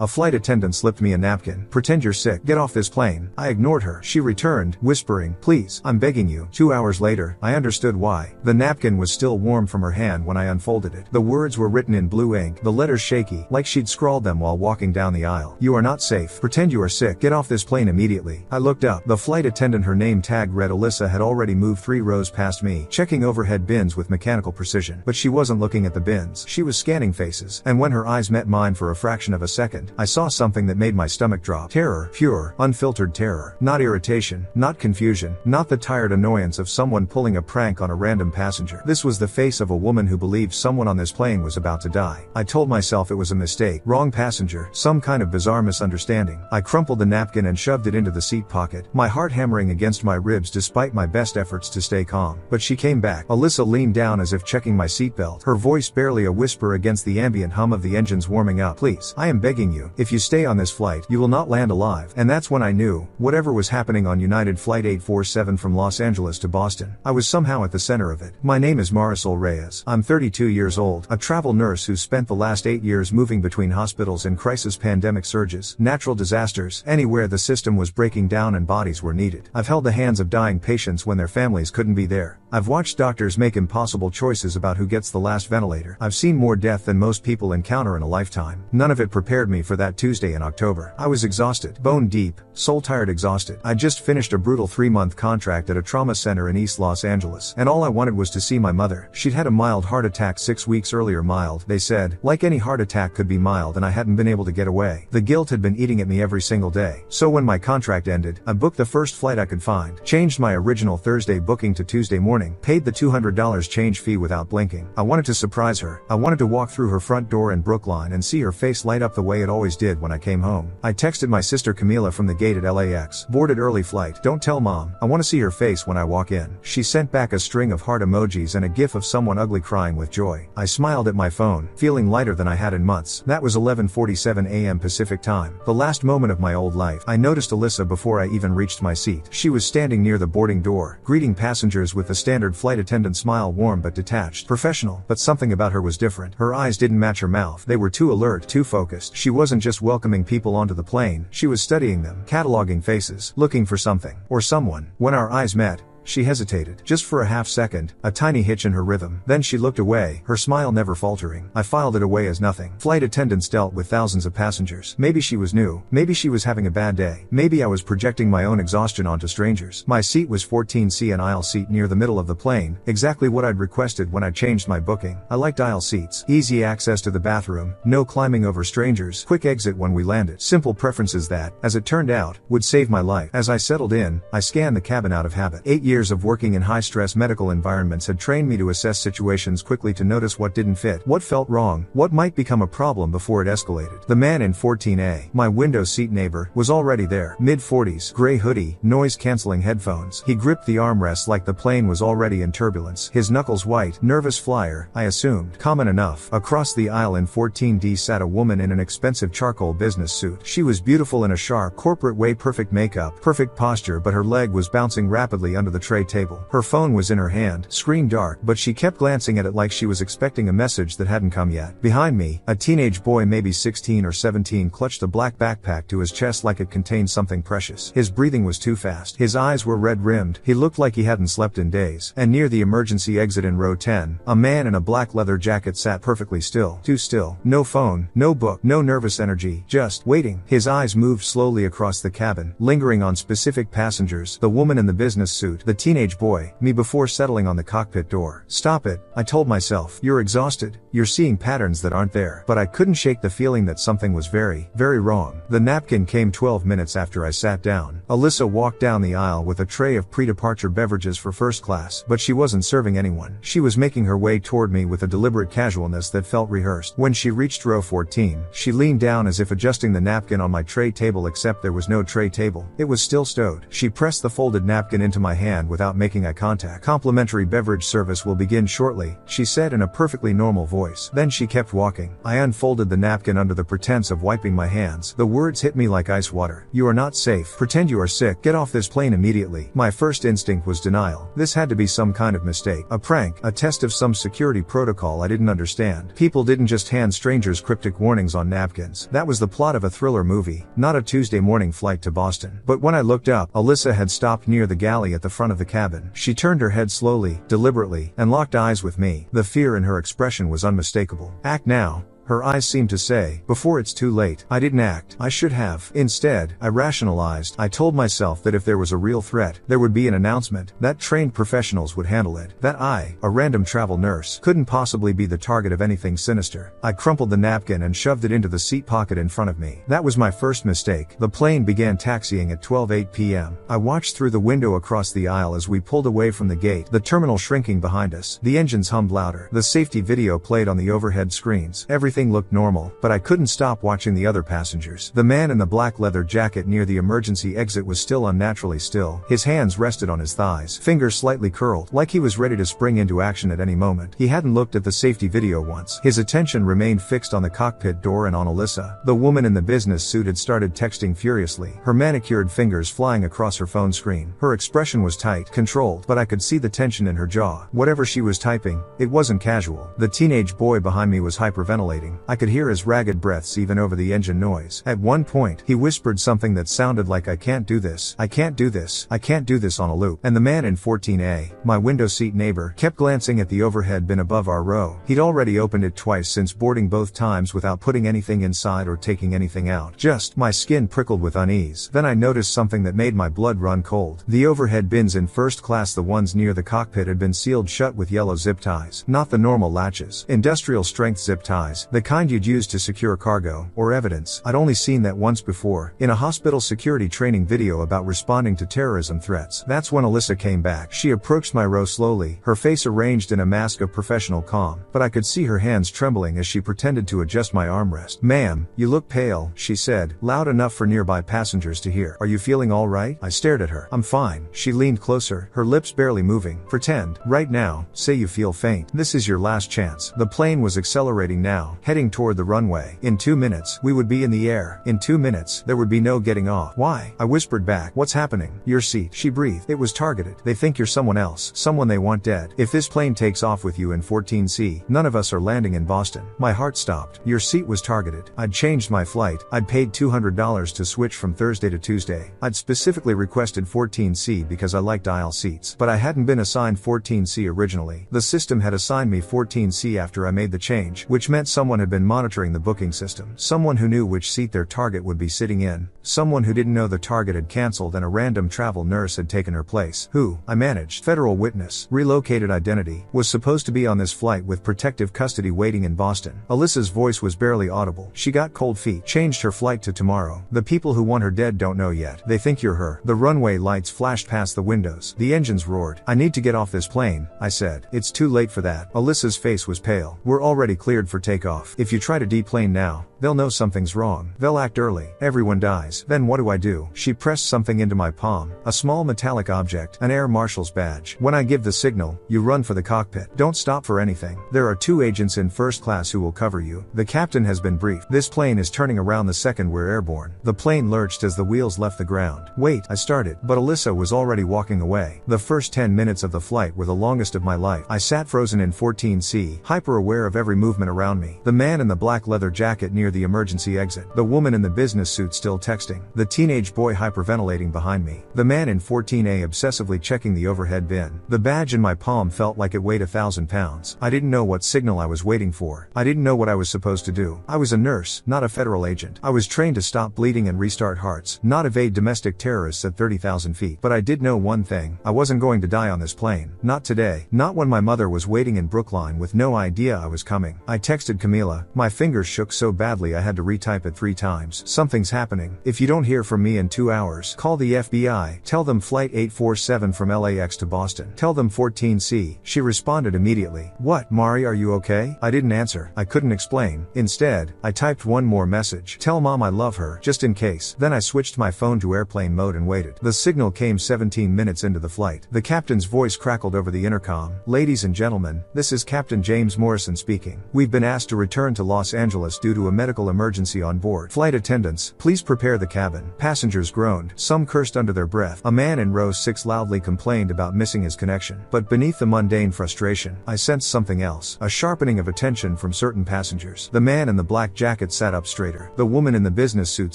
A flight attendant slipped me a napkin. "Pretend you're sick. Get off this plane." I ignored her. She returned, whispering, "Please, I'm begging you." 2 hours later, I understood why. The napkin was still warm from her hand when I unfolded it. The words were written in blue ink, the letters shaky, like she'd scrawled them while walking down the aisle. "You are not safe. Pretend you are sick. Get off this plane immediately." I looked up. The flight attendant, her name tag read Alyssa, had already moved 3 rows past me, checking overhead bins with mechanical precision. But she wasn't looking at the bins. She was scanning faces. And when her eyes met mine for a fraction of a second, I saw something that made my stomach drop. Terror. Pure, unfiltered terror. Not irritation, not confusion, not the tired annoyance of someone pulling a prank on a random passenger. This was the face of a woman who believed someone on this plane was about to die. I told myself it was a mistake, wrong passenger, some kind of bizarre misunderstanding. I crumpled the napkin and shoved it into the seat pocket, my heart hammering against my ribs despite my best efforts to stay calm. But she came back. Alyssa leaned down as if checking my seatbelt, her voice barely a whisper against the ambient hum of the engines warming up. "Please, I am begging you, if you stay on this flight, you will not land alive." And that's when I knew, whatever was happening on United Flight 847 from Los Angeles to Boston, I was somehow at the center of it. My name is Marisol Reyes. I'm 32 years old, a travel nurse who spent the last 8 years moving between hospitals in crisis, pandemic surges, natural disasters, anywhere the system was breaking down and bodies were needed. I've held the hands of dying patients when their families couldn't be there. I've watched doctors make impossible choices about who gets the last ventilator. I've seen more death than most people encounter in a lifetime. None of it prepared me for that Tuesday in October. I was exhausted, bone deep, soul tired, exhausted. I just finished a brutal 3-month contract at a trauma center in East Los Angeles, and all I wanted was to see my mother. She'd had a mild heart attack 6 weeks earlier. Mild, they said, like any heart attack could be mild, and I hadn't been able to get away. The guilt had been eating at me every single day. So when my contract ended, I booked the first flight I could find, changed my original Thursday booking to Tuesday morning, paid the $200 change fee without blinking. I wanted to surprise her. I wanted to walk through her front door in Brookline and see her face light up the way it always did when I came home. I texted my sister Camila from the gate at LAX. "Boarded early flight. Don't tell mom. I want to see her face when I walk in." She sent back a string of heart emojis and a gif of someone ugly crying with joy. I smiled at my phone, feeling lighter than I had in months. That was 11:47 a.m. Pacific time. The last moment of my old life. I noticed Alyssa before I even reached my seat. She was standing near the boarding door, greeting passengers with the standard flight attendant smile, warm but detached. Professional. But something about her was different. Her eyes didn't match her mouth. They were too alert, too focused. She wasn't just welcoming people onto the plane. She was studying them, cataloging faces, looking for something, or someone. When our eyes met, she hesitated, just for a half second, a tiny hitch in her rhythm. Then she looked away, her smile never faltering. I filed it away as nothing. Flight attendants dealt with thousands of passengers. Maybe she was new. Maybe she was having a bad day. Maybe I was projecting my own exhaustion onto strangers. My seat was 14C, an aisle seat near the middle of the plane, exactly what I'd requested when I changed my booking. I liked aisle seats. Easy access to the bathroom, no climbing over strangers, quick exit when we landed. Simple preferences that, as it turned out, would save my life. As I settled in, I scanned the cabin out of habit. 8 years of working in high-stress medical environments had trained me to assess situations quickly, to notice what didn't fit, what felt wrong, what might become a problem before it escalated. The man in 14A, my window seat neighbor, was already there. Mid-40s, gray hoodie, noise-canceling headphones. He gripped the armrests like the plane was already in turbulence. His knuckles white. Nervous flyer, I assumed. Common enough. Across the aisle in 14D sat a woman in an expensive charcoal business suit. She was beautiful in a sharp, corporate way, perfect makeup, perfect posture, but her leg was bouncing rapidly under the tray table. Her phone was in her hand, screen dark, but she kept glancing at it like she was expecting a message that hadn't come yet. Behind me, a teenage boy, maybe 16 or 17, clutched a black backpack to his chest like it contained something precious. His breathing was too fast. His eyes were red-rimmed. He looked like he hadn't slept in days. And near the emergency exit in row 10, a man in a black leather jacket sat perfectly still. Too still. No phone, no book, no nervous energy, just waiting. His eyes moved slowly across the cabin, lingering on specific passengers, the woman in the business suit, the teenage boy, me, before settling on the cockpit door. Stop it, I told myself. You're exhausted. You're seeing patterns that aren't there. But I couldn't shake the feeling that something was very, very wrong. The napkin came 12 minutes after I sat down. Alyssa walked down the aisle with a tray of pre-departure beverages for first class, but she wasn't serving anyone. She was making her way toward me with a deliberate casualness that felt rehearsed. When she reached row 14, she leaned down as if adjusting the napkin on my tray table, except there was no tray table. It was still stowed. She pressed the folded napkin into my hand hand without making eye contact. "Complimentary beverage service will begin shortly," she said in a perfectly normal voice. Then she kept walking. I unfolded the napkin under the pretense of wiping my hands. The words hit me like ice water. "You are not safe. Pretend you are sick. Get off this plane immediately." My first instinct was denial. This had to be some kind of mistake. A prank. A test of some security protocol I didn't understand. People didn't just hand strangers cryptic warnings on napkins. That was the plot of a thriller movie, not a Tuesday morning flight to Boston. But when I looked up, Alyssa had stopped near the galley at the front of the cabin. She turned her head slowly, deliberately, and locked eyes with me. The fear in her expression was unmistakable. "Act now," her eyes seemed to say, "before it's too late." I didn't act. I should have. Instead, I rationalized. I told myself that if there was a real threat, there would be an announcement, that trained professionals would handle it, that I, a random travel nurse, couldn't possibly be the target of anything sinister. I crumpled the napkin and shoved it into the seat pocket in front of me. That was my first mistake. The plane began taxiing at 12:08 p.m. I watched through the window across the aisle as we pulled away from the gate, the terminal shrinking behind us. The engines hummed louder. The safety video played on the overhead screens. Everything looked normal, but I couldn't stop watching the other passengers. The man in the black leather jacket near the emergency exit was still unnaturally still. His hands rested on his thighs, fingers slightly curled, like he was ready to spring into action at any moment. He hadn't looked at the safety video once. His attention remained fixed on the cockpit door and on Alyssa. The woman in the business suit had started texting furiously, her manicured fingers flying across her phone screen. Her expression was tight, controlled, but I could see the tension in her jaw. Whatever she was typing, it wasn't casual. The teenage boy behind me was hyperventilating. I could hear his ragged breaths even over the engine noise. At one point, he whispered something that sounded like "I can't do this. I can't do this. I can't do this" on a loop. And the man in 14A, my window seat neighbor, kept glancing at the overhead bin above our row. He'd already opened it twice since boarding, both times without putting anything inside or taking anything out. My skin prickled with unease. Then I noticed something that made my blood run cold. The overhead bins in first class, the ones near the cockpit, had been sealed shut with yellow zip ties. Not the normal latches. Industrial strength zip ties. The kind you'd use to secure cargo or evidence. I'd only seen that once before, in a hospital security training video about responding to terrorism threats. That's when Alyssa came back. She approached my row slowly, her face arranged in a mask of professional calm, but I could see her hands trembling as she pretended to adjust my armrest. "Ma'am, you look pale," she said, loud enough for nearby passengers to hear. "Are you feeling all right?" I stared at her. "I'm fine." She leaned closer, her lips barely moving. "Pretend. Right now. Say you feel faint. This is your last chance." The plane was accelerating now, heading toward the runway. In 2 minutes, we would be in the air. In 2 minutes, there would be no getting off. "Why?" I whispered back. "What's happening?" "Your seat." She breathed. "It was targeted. They think you're someone else. Someone they want dead. If this plane takes off with you in 14C, none of us are landing in Boston." My heart stopped. Your seat was targeted. I'd changed my flight. I'd paid $200 to switch from Thursday to Tuesday. I'd specifically requested 14C because I liked aisle seats. But I hadn't been assigned 14C originally. The system had assigned me 14C after I made the change, which meant someone had been monitoring the booking system. Someone who knew which seat their target would be sitting in. Someone who didn't know the target had canceled and a random travel nurse had taken her place. Who? I managed. Federal witness. Relocated identity. Was supposed to be on this flight with protective custody waiting in Boston. Alyssa's voice was barely audible. She got cold feet. Changed her flight to tomorrow. The people who want her dead don't know yet. They think you're her. The runway lights flashed past the windows. The engines roared. "I need to get off this plane," I said. "It's too late for that." Alyssa's face was pale. "We're already cleared for takeoff. If you try to deplane now, they'll know something's wrong. They'll act early. Everyone dies. Then what do I do?" She pressed something into my palm. A small metallic object. An air marshal's badge. "When I give the signal, you run for the cockpit. Don't stop for anything. There are 2 agents in first class who will cover you. The captain has been briefed. This plane is turning around the second we're airborne." The plane lurched as the wheels left the ground. "Wait," I started, but Alyssa was already walking away. The first 10 minutes of the flight were the longest of my life. I sat frozen in 14C, hyper aware of every movement around me. The man in the black leather jacket near the emergency exit. The woman in the business suit still texting. The teenage boy hyperventilating behind me. The man in 14A obsessively checking the overhead bin. The badge in my palm felt like it weighed 1,000 pounds. I didn't know what signal I was waiting for. I didn't know what I was supposed to do. I was a nurse, not a federal agent. I was trained to stop bleeding and restart hearts, not evade domestic terrorists at 30,000 feet. But I did know one thing. I wasn't going to die on this plane. Not today. Not when my mother was waiting in Brookline with no idea I was coming. I texted Camila. My fingers shook so badly I had to retype it 3 times. "Something's happening. If If you don't hear from me in 2 hours, call the FBI. Tell them Flight 847 from LAX to Boston. Tell them 14C. She responded immediately. What, Mari, are you okay? I didn't answer. I couldn't explain. Instead, I typed one more message. Tell Mom I love her, just in case. Then I switched my phone to airplane mode and waited. The signal came 17 minutes into the flight. The captain's voice crackled over the intercom. Ladies and gentlemen, this is Captain James Morrison speaking. We've been asked to return to Los Angeles due to a medical emergency on board. Flight attendants, please prepare the cabin. Passengers groaned. Some cursed under their breath. A man in row 6 loudly complained about missing his connection. But beneath the mundane frustration, I sensed something else. A sharpening of attention from certain passengers. The man in the black jacket sat up straighter. The woman in the business suit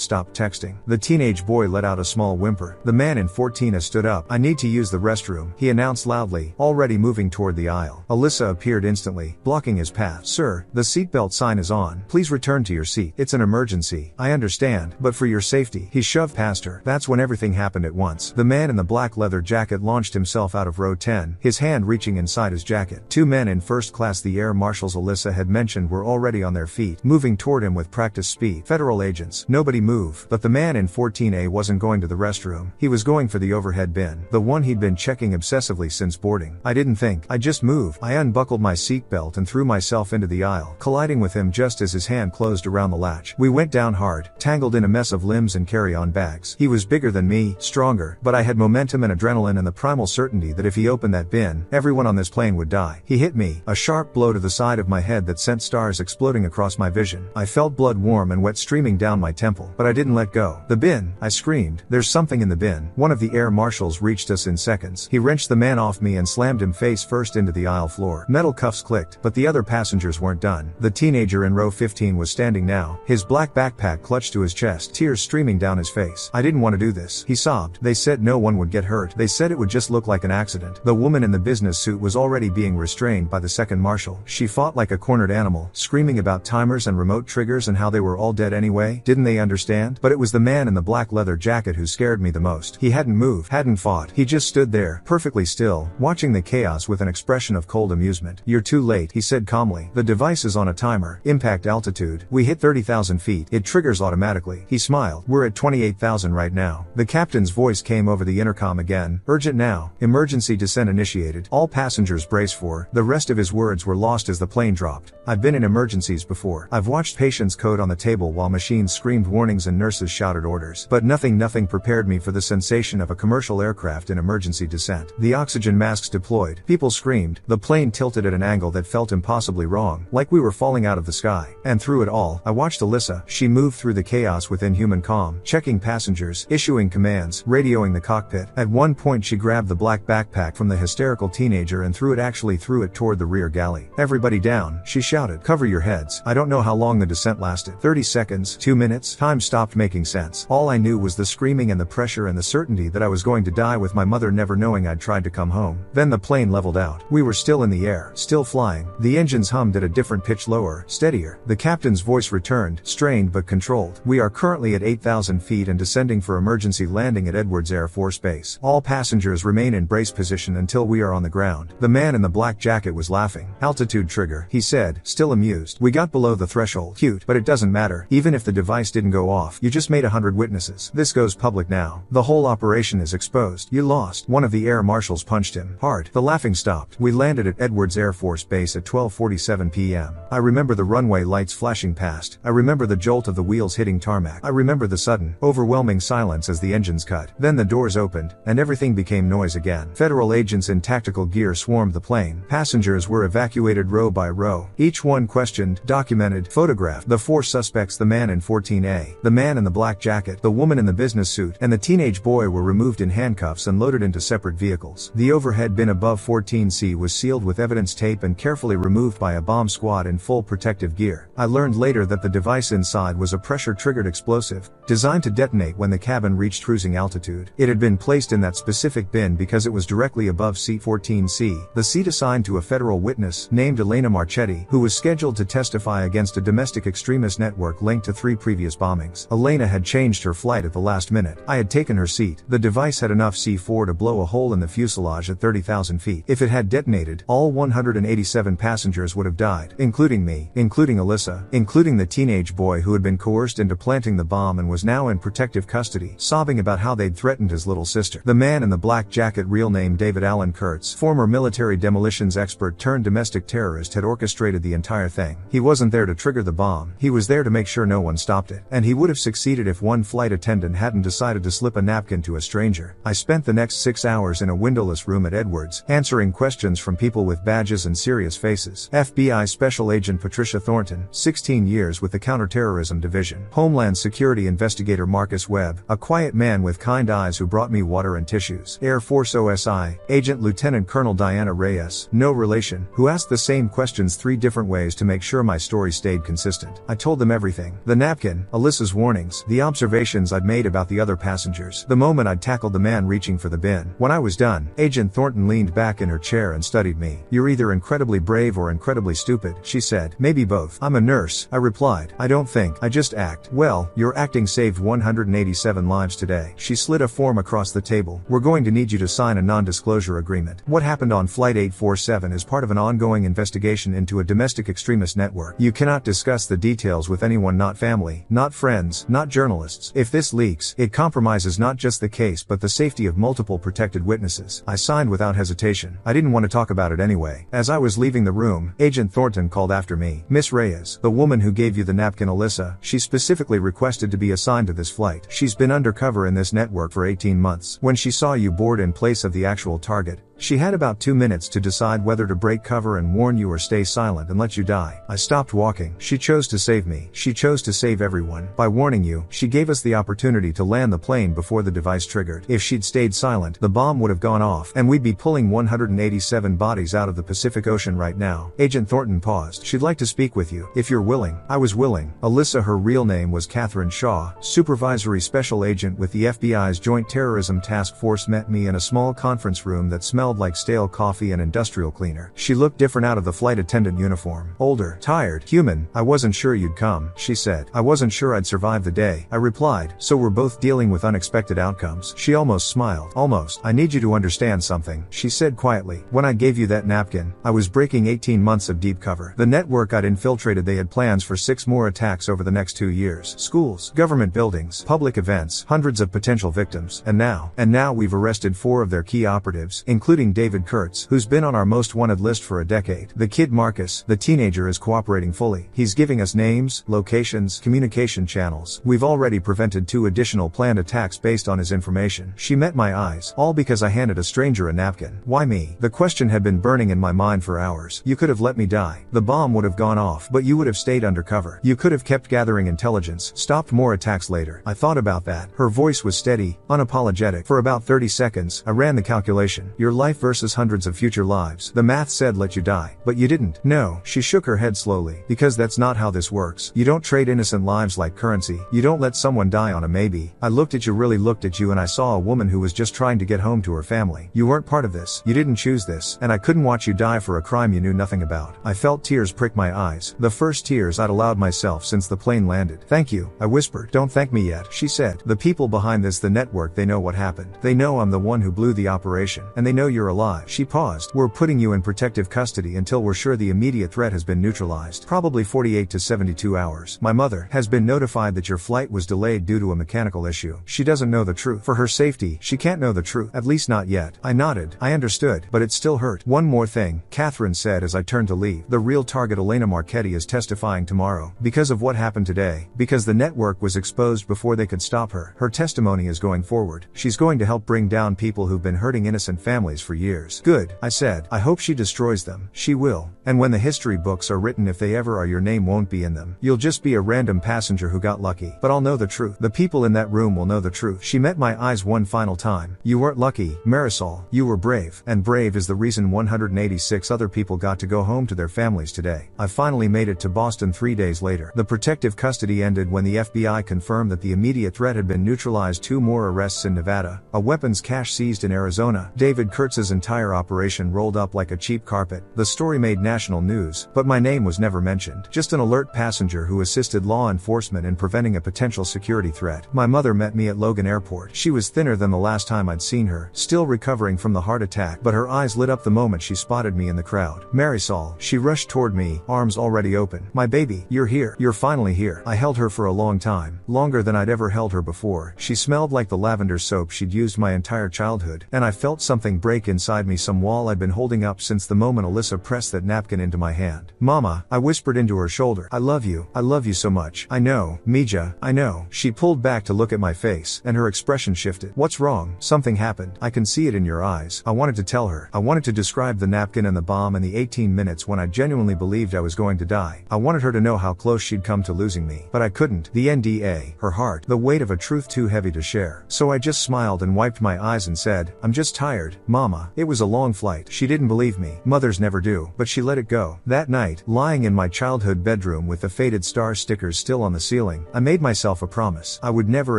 stopped texting. The teenage boy let out a small whimper. The man in 14A stood up. I need to use the restroom, he announced loudly, already moving toward the aisle. Alyssa appeared instantly, blocking his path. Sir, the seatbelt sign is on. Please return to your seat. It's an emergency. I understand, but for your safety. He shoved past her. That's when everything happened at once. The man in the black leather jacket launched himself out of row 10, his hand reaching inside his jacket. 2 men in first class the air marshals Alyssa had mentioned were already on their feet, moving toward him with practiced speed. Federal agents. Nobody move. But the man in 14A wasn't going to the restroom. He was going for the overhead bin, the one he'd been checking obsessively since boarding. I didn't think. I just moved. I unbuckled my seatbelt and threw myself into the aisle, colliding with him just as his hand closed around the latch. We went down hard, tangled in a mess of limbs and carry-on bags. He was bigger than me, stronger, but I had momentum and adrenaline and the primal certainty that if he opened that bin, everyone on this plane would die. He hit me, a sharp blow to the side of my head that sent stars exploding across my vision. I felt blood warm and wet streaming down my temple, but I didn't let go. The bin, I screamed. There's something in the bin. One of the air marshals reached us in seconds. He wrenched the man off me and slammed him face first into the aisle floor. Metal cuffs clicked, but the other passengers weren't done. The teenager in row 15 was standing now, his black backpack clutched to his chest, tears streaming down his face. I didn't want to do this, he sobbed. They said no one would get hurt. They said it would just look like an accident. The woman in the business suit was already being restrained by the second marshal. She fought like a cornered animal, screaming about timers and remote triggers and how they were all dead anyway. Didn't they understand? But it was the man in the black leather jacket who scared me the most. He hadn't moved, hadn't fought. He just stood there, perfectly still, watching the chaos with an expression of cold amusement. You're too late, he said calmly. The device is on a timer. Impact altitude. We hit 30,000 feet. It triggers automatically. He smiled. We're at 28,000 right now. The captain's voice came over the intercom again. Urgent now. Emergency descent initiated. All passengers brace for. The rest of his words were lost as the plane dropped. I've been in emergencies before. I've watched patients code on the table while machines screamed warnings and nurses shouted orders. But nothing prepared me for the sensation of a commercial aircraft in emergency descent. The oxygen masks deployed. People screamed. The plane tilted at an angle that felt impossibly wrong, like we were falling out of the sky. And through it all, I watched Alyssa. She moved through the chaos with inhuman calm, checking passengers, issuing commands, radioing the cockpit. At one point she grabbed the black backpack from the hysterical teenager and threw it toward the rear galley. Everybody down, she shouted. Cover your heads. I don't know how long the descent lasted. 30 seconds, 2 minutes. Time stopped making sense. All I knew was the screaming and the pressure and the certainty that I was going to die with my mother never knowing I'd tried to come home. Then the plane leveled out. We were still in the air, still flying. The engines hummed at a different pitch, lower, steadier. The captain's voice returned, strained but controlled. We are currently at 8,000 feet and descending for emergency landing at Edwards Air Force Base. All passengers remain in brace position until we are on the ground. The man in the black jacket was laughing. Altitude trigger, he said, still amused. We got below the threshold. Cute, but it doesn't matter. Even if the device didn't go off, you just made 100 witnesses. This goes public now. The whole operation is exposed. You lost. One of the air marshals punched him hard. The laughing stopped. We landed at Edwards Air Force Base at 12:47 p.m. I remember the runway lights flashing past. I remember the jolt of the wheels hitting tarmac. I remember the sudden, overwhelming silence as the engines cut. Then the doors opened, and everything became noise again. Federal agents in tactical gear swarmed the plane. Passengers were evacuated row by row. Each one questioned, documented, photographed. The 4 suspects, the man in 14A, the man in the black jacket, the woman in the business suit, and the teenage boy were removed in handcuffs and loaded into separate vehicles. The overhead bin above 14C was sealed with evidence tape and carefully removed by a bomb squad in full protective gear. I learned later that the device inside was a pressure-triggered explosive, designed to detonate when the cabin reached cruising altitude. It had been placed in that specific bin because it was directly above seat 14C, the seat assigned to a federal witness named Elena Marchetti, who was scheduled to testify against a domestic extremist network linked to 3 previous bombings. Elena had changed her flight at the last minute. I had taken her seat. The device had enough C4 to blow a hole in the fuselage at 30,000 feet. If it had detonated, all 187 passengers would have died, including me, including Alyssa, including the teenage boy who had been coerced into planting the bomb and was was now in protective custody, sobbing about how they'd threatened his little sister. The man in the black jacket, real name David Allen Kurtz, former military demolitions expert turned domestic terrorist, had orchestrated the entire thing. He wasn't there to trigger the bomb, he was there to make sure no one stopped it. And he would have succeeded if one flight attendant hadn't decided to slip a napkin to a stranger. I spent the next 6 hours in a windowless room at Edwards, answering questions from people with badges and serious faces. FBI Special Agent Patricia Thornton, 16 years with the Counterterrorism Division. Homeland Security Investigator Marcus Webb, a quiet man with kind eyes who brought me water and tissues. Air Force OSI, Agent Lieutenant Colonel Diana Reyes, no relation, who asked the same questions 3 different ways to make sure my story stayed consistent. I told them everything. The napkin, Alyssa's warnings, the observations I'd made about the other passengers, the moment I'd tackled the man reaching for the bin. When I was done, Agent Thornton leaned back in her chair and studied me. "You're either incredibly brave or incredibly stupid," she said. "Maybe both." "I'm a nurse," I replied. "I don't think, I just act." "Well, your acting saved 187 lives today." She slid a form across the table. "We're going to need you to sign a non-disclosure agreement. What happened on Flight 847 is part of an ongoing investigation into a domestic extremist network. You cannot discuss the details with anyone, not family, not friends, not journalists. If this leaks, it compromises not just the case but the safety of multiple protected witnesses." I signed without hesitation. I didn't want to talk about it anyway. As I was leaving the room, Agent Thornton called after me. "Miss Reyes, the woman who gave you the napkin, Alyssa, she specifically requested to be assigned to this flight. She's been undercover in this network for 18 months. When she saw you board in place of the actual target, she had about 2 minutes to decide whether to break cover and warn you or stay silent and let you die." I stopped walking. She chose to save me. She chose to save everyone. By warning you, she gave us the opportunity to land the plane before the device triggered. If she'd stayed silent, the bomb would have gone off, and we'd be pulling 187 bodies out of the Pacific Ocean right now. Agent Thornton paused. "She'd like to speak with you, if you're willing." I was willing. Alyssa, her real name was Catherine Shaw, supervisory special agent with the FBI's Joint Terrorism Task Force, met me in a small conference room that smelled like stale coffee and industrial cleaner. She looked different out of the flight attendant uniform. Older, tired, human. "I wasn't sure you'd come," she said. "I wasn't sure I'd survive the day," I replied. "So we're both dealing with unexpected outcomes." She almost smiled. "Almost. I need you to understand something," she said quietly. "When I gave you that napkin, I was breaking 18 months of deep cover. The network I'd infiltrated, they had plans for 6 more attacks over the next 2 years. Schools, government buildings, public events, hundreds of potential victims. And now we've arrested 4 of their key operatives, including David Kurtz, who's been on our most wanted list for a decade. The kid Marcus, the teenager, is cooperating fully. He's giving us names, locations, communication channels. We've already prevented 2 additional planned attacks based on his information." She met my eyes. "All because I handed a stranger a napkin. Why me?" The question had been burning in my mind for hours. "You could have let me die. The bomb would have gone off, but you would have stayed undercover. You could have kept gathering intelligence, stopped more attacks later." I thought about that. Her voice was steady, unapologetic. For about 30 seconds, I ran the calculation. Your life versus hundreds of future lives. The math said let you die. "But you didn't." "No." She shook her head slowly. "Because that's not how this works. You don't trade innocent lives like currency. You don't let someone die on a maybe." I looked at you, really looked at you, and I saw a woman who was just trying to get home to her family. You weren't part of this. You didn't choose this. And I couldn't watch you die for a crime you knew nothing about. I felt tears prick my eyes. The first tears I'd allowed myself since the plane landed. "Thank you," I whispered. "Don't thank me yet," she said. "The people behind this, the network, they know what happened. They know I'm the one who blew the operation. And they know you're alive." She paused. "We're putting you in protective custody until we're sure the immediate threat has been neutralized. Probably 48 to 72 hours. My mother has been notified that your flight was delayed due to a mechanical issue. She doesn't know the truth. For her safety, she can't know the truth. At least not yet." I nodded. I understood, but it still hurt. "One more thing," Catherine said as I turned to leave. "The real target, Elena Marchetti, is testifying tomorrow. Because of what happened today. Because the network was exposed before they could stop her. Her testimony is going forward. She's going to help bring down people who've been hurting innocent families for years." "Good," I said. "I hope she destroys them." "She will. And when the history books are written, if they ever are, your name won't be in them. You'll just be a random passenger who got lucky. But I'll know the truth. The people in that room will know the truth." She met my eyes one final time. "You weren't lucky, Marisol. You were brave. And brave is the reason 186 other people got to go home to their families today." I finally made it to Boston 3 days later. The protective custody ended when the FBI confirmed that the immediate threat had been neutralized. 2 more arrests in Nevada, a weapons cache seized in Arizona, David Kurtz Hertz's entire operation rolled up like a cheap carpet. The story made national news, but my name was never mentioned. Just an alert passenger who assisted law enforcement in preventing a potential security threat. My mother met me at Logan Airport. She was thinner than the last time I'd seen her, still recovering from the heart attack, but her eyes lit up the moment she spotted me in the crowd. Marisol. She rushed toward me, arms already open. My baby, you're here. You're finally here. I held her for a long time, longer than I'd ever held her before. She smelled like the lavender soap she'd used my entire childhood, and I felt something break inside me, some wall I'd been holding up since the moment Alyssa pressed that napkin into my hand. Mama, I whispered into her shoulder. I love you so much. I know, Mija, I know. She pulled back to look at my face, and her expression shifted. What's wrong? Something happened. I can see it in your eyes. I wanted to tell her. I wanted to describe the napkin and the bomb and the 18 minutes when I genuinely believed I was going to die. I wanted her to know how close she'd come to losing me. But I couldn't. The NDA, her heart, the weight of a truth too heavy to share. So I just smiled and wiped my eyes and said, I'm just tired, Mama. It was a long flight. She didn't believe me. Mothers never do. But she let it go. That night, lying in my childhood bedroom with the faded star stickers still on the ceiling, I made myself a promise. I would never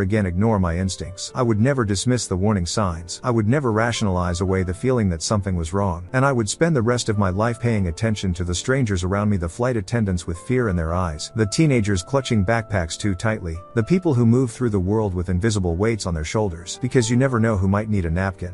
again ignore my instincts. I would never dismiss the warning signs. I would never rationalize away the feeling that something was wrong. And I would spend the rest of my life paying attention to the strangers around me, the flight attendants with fear in their eyes, the teenagers clutching backpacks too tightly, the people who move through the world with invisible weights on their shoulders, because you never know who might need a napkin.